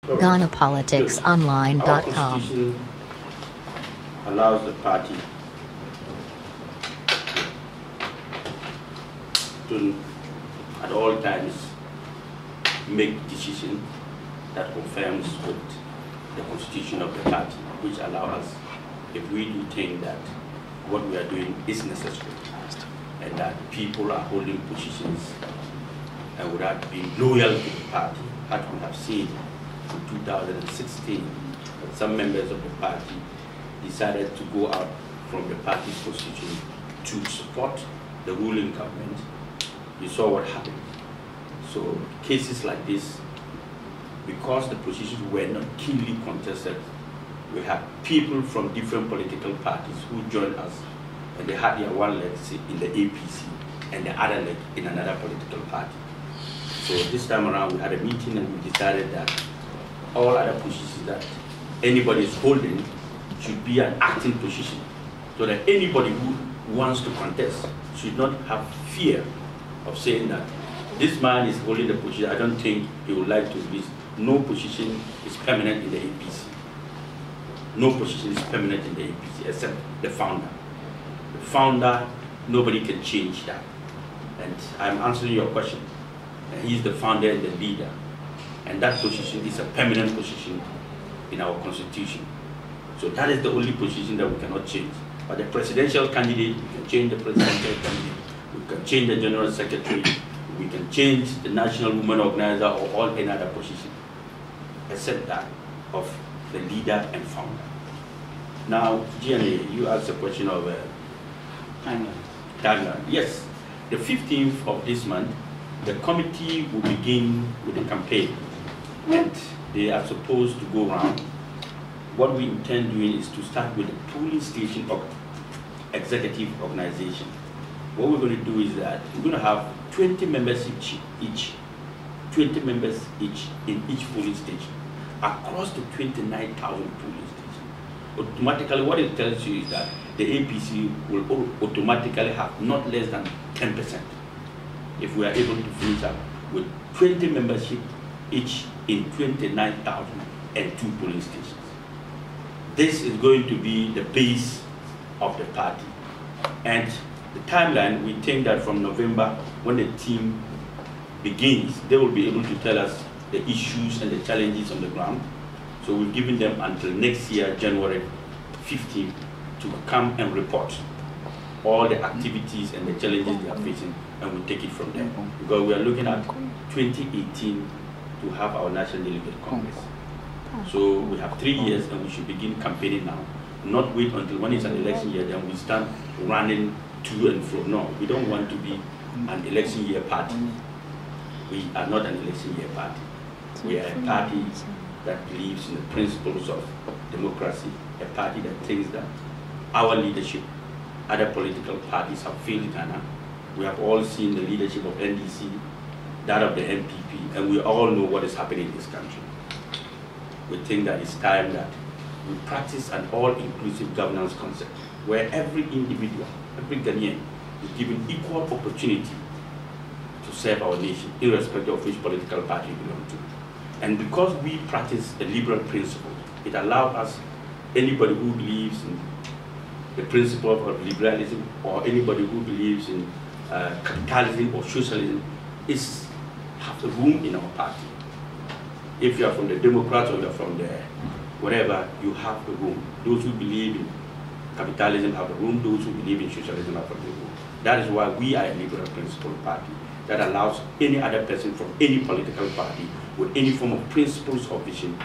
GhanaPoliticsOnline.com. Our constitution allows the party to, at all times, make decisions that confirms with the constitution of the party, which allow us, if we do think that what we are doing is necessary and that people are holding positions and without being loyal to the party, as we have seen in 2016, some members of the party decided to go out from the party's position to support the ruling government. You saw what happened. So cases like this, because the positions were not keenly contested, we have people from different political parties who joined us, and they had their one leg in the APC and the other leg in another political party. So this time around we had a meeting and we decided that all other positions that anybody is holding should be an acting position, so that anybody who wants to contest should not have fear of saying that this man is holding the position, I don't think he would like to release. No position is permanent in the APC. No position is permanent in the APC except the founder. The founder, nobody can change that. And I'm answering your question. He's the founder and the leader. And that position is a permanent position in our constitution. So that is the only position that we cannot change. But the presidential candidate, we can change the presidential candidate, we can change the general secretary, we can change the national women organizer or all any other position, except that of the leader and founder. Now, GNA, you asked a question of timeline. Yes, the 15th of this month, the committee will begin with the campaign, and they are supposed to go around. What we intend doing is to start with the polling station of executive organization. What we're going to do is that we're going to have 20 members each 20 members each in each polling station across the 29,000 polling stations. Automatically, what it tells you is that the APC will automatically have not less than 10% if we are able to finish up with 20 membership each in 29,002 polling stations. This is going to be the base of the party. And the timeline, we think that from November, when the team begins, they will be able to tell us the issues and the challenges on the ground. So we've given them until next year, January 15th, to come and report all the activities and the challenges they are facing, and we'll take it from there. Because we are looking at 2018 to have our National Delegate Congress. So we have 3 years and we should begin campaigning now. Not wait until when it's an election year, then we start running to and fro. No, we don't want to be an election year party. We are not an election year party. We are a party that believes in the principles of democracy, a party that thinks that our leadership, other political parties have failed in Ghana. We have all seen the leadership of NDC, that of the MPP, and we all know what is happening in this country. We think that it's time that we practice an all-inclusive governance concept where every individual, every Ghanaian is given equal opportunity to serve our nation, irrespective of which political party you belong to. And because we practice the liberal principle, it allows us, anybody who believes in the principle of liberalism or anybody who believes in capitalism or socialism have a room in our party. If you are from the Democrats or you are from the whatever, you have a room. Those who believe in capitalism have a room, those who believe in socialism have a room. That is why we are a liberal principle party that allows any other person from any political party with any form of principles or vision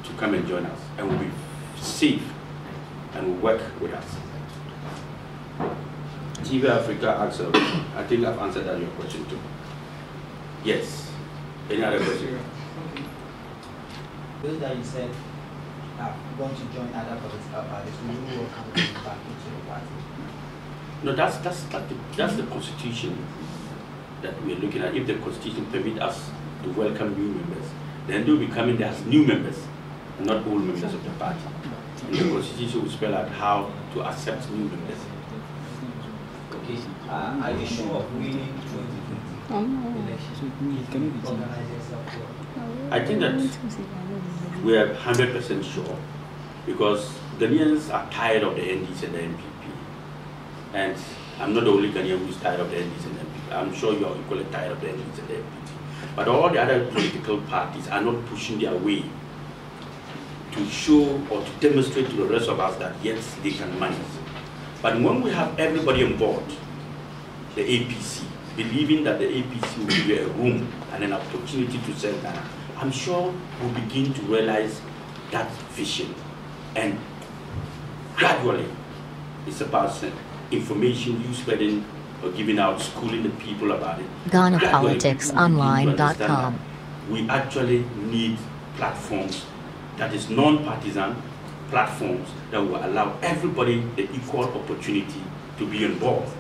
to come and join us, and will be safe and will work with us. TV Africa asks, I think I've answered that your question too. Yes. Any other question? Those that you said are going to join other political parties, will you welcome them back into the party? No, that's the constitution that we're looking at. If the constitution permits us to welcome new members, then they'll be coming there as new members and not old members of the party. And the constitution will spell out how to accept new members. Okay. Are you sure of winning 2020 elections? I think that We are 100% sure, because Ghanaians are tired of the NDs and the NPP. And I'm not the only Ghanaian who is tired of the NDs and the NPP. I'm sure you are equally tired of the NDs and the NPP. But all the other political parties are not pushing their way to show or to demonstrate to the rest of us that yes, they can manage. But when we have everybody on board, the APC, believing that the APC will give a room and an opportunity to sell Ghana, I'm sure we'll begin to realize that vision. And gradually, it's about information, you spreading or giving out, schooling the people about it. GhanaPoliticsOnline.com. We actually need platforms that is non-partisan platforms that will allow everybody the equal opportunity to be involved.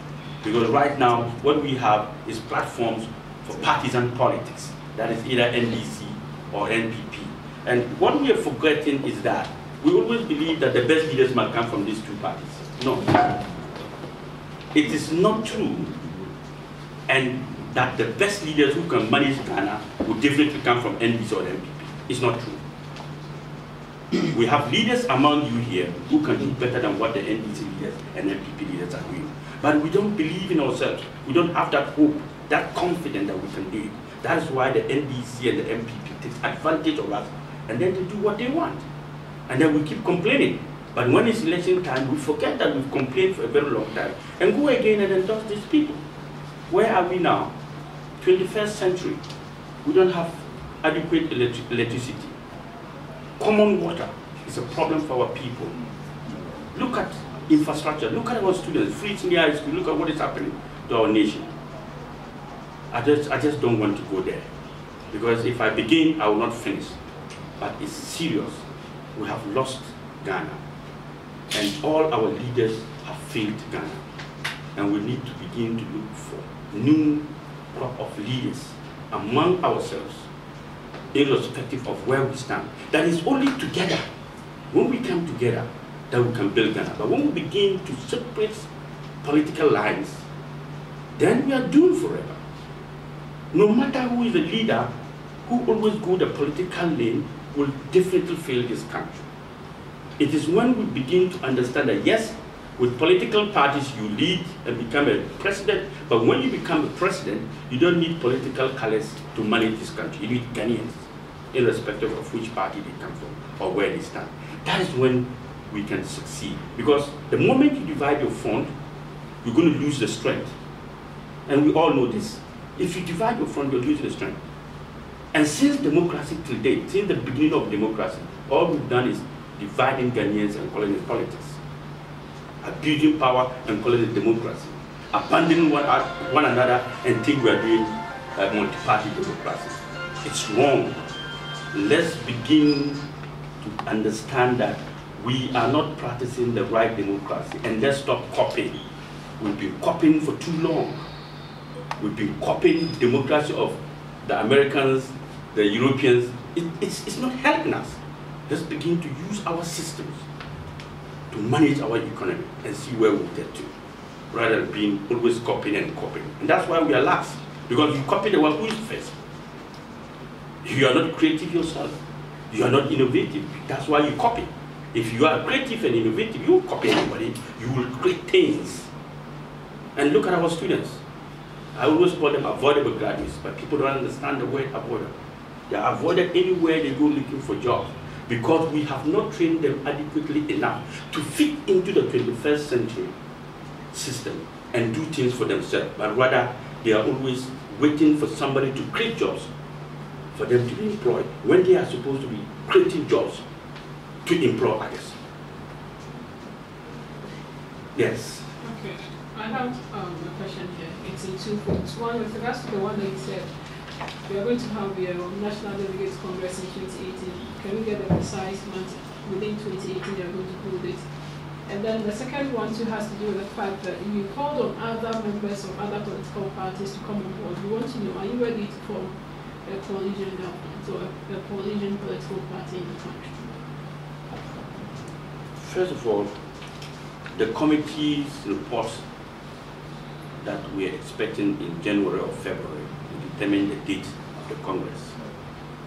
Because right now, what we have is platforms for partisan politics. That is either NDC or NPP. And what we are forgetting is that we always believe that the best leaders must come from these two parties. No. It is not true. And that the best leaders who can manage Ghana will definitely come from NDC or NPP. It's not true. We have leaders among you here who can do better than what the NDC leaders and NPP leaders are doing. But we don't believe in ourselves. We don't have that hope, that confidence that we can do it. That is why the NDC and the MPP takes advantage of us, and then they do what they want. And then we keep complaining. But when it's election time, we forget that we've complained for a very long time and go again and endorse these people. Where are we now? 21st century. We don't have adequate electricity. Common water is a problem for our people. Look at infrastructure. Look at our students, free senior high school. Look at what is happening to our nation. I just don't want to go there, because if I begin, I will not finish. But it's serious. We have lost Ghana, and all our leaders have failed Ghana, and we need to begin to look for new crop of leaders among ourselves, irrespective of where we stand. That is only together, when we come together, that we can build Ghana. But when we begin to separate political lines, then we are doomed forever. No matter who is the leader, who always go the political lane, will definitely fail this country. It is when we begin to understand that yes, with political parties you lead and become a president, but when you become a president, you don't need political colors to manage this country. You need Ghanaians, irrespective of which party they come from or where they stand. That is when we can succeed. Because the moment you divide your front, you're going to lose the strength. And we all know this. If you divide your front, you're losing the strength. And since democracy till date, since the beginning of democracy, all we've done is dividing Ghanaians and calling it politics. Abusing power and calling it democracy. Abandoning one another and think we are doing a multi-party democracy. It's wrong. Let's begin to understand that we are not practicing the right democracy, and let's stop copying. We've been copying for too long. We've been copying democracy of the Americans, the Europeans. It's not helping us. Let's begin to use our systems to manage our economy and see where we'll get to, rather than being always copying and copying. And that's why we are last, because you copy the one who is first. You are not creative yourself. You are not innovative. That's why you copy. If you are creative and innovative, you won't copy anybody. You will create things. And look at our students. I always call them avoidable graduates, but people don't understand the word avoidable. They are avoided anywhere they go looking for jobs, because we have not trained them adequately enough to fit into the 21st century system and do things for themselves, but rather they are always waiting for somebody to create jobs for them to be employed, when they are supposed to be creating jobs to employ others. Yes? Okay. I have a question here. It's in two points. One, with regards to the one that you said, we are going to have the National Delegates Congress in 2018. Can we get the precise month within 2018 they are going to hold it? And then the second one too has to do with the fact that you called on other members of other political parties to come on board. We want to know, are you ready to form a coalition government or a coalition political party in the country? First of all, the committee's report that we are expecting in January or February will determine the date of the Congress.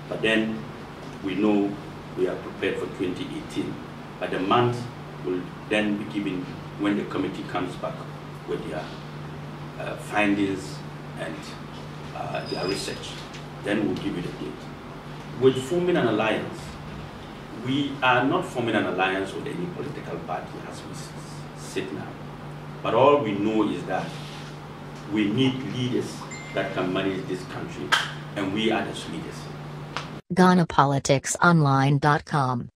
But then we know we are prepared for 2018. But the month will then be given when the committee comes back with their findings and their research. Then we'll give you the date. With forming an alliance, we are not forming an alliance with any political party as we sit now. But all we know is that we need leaders that can manage this country, and we are those leaders. GhanaPoliticsOnline.com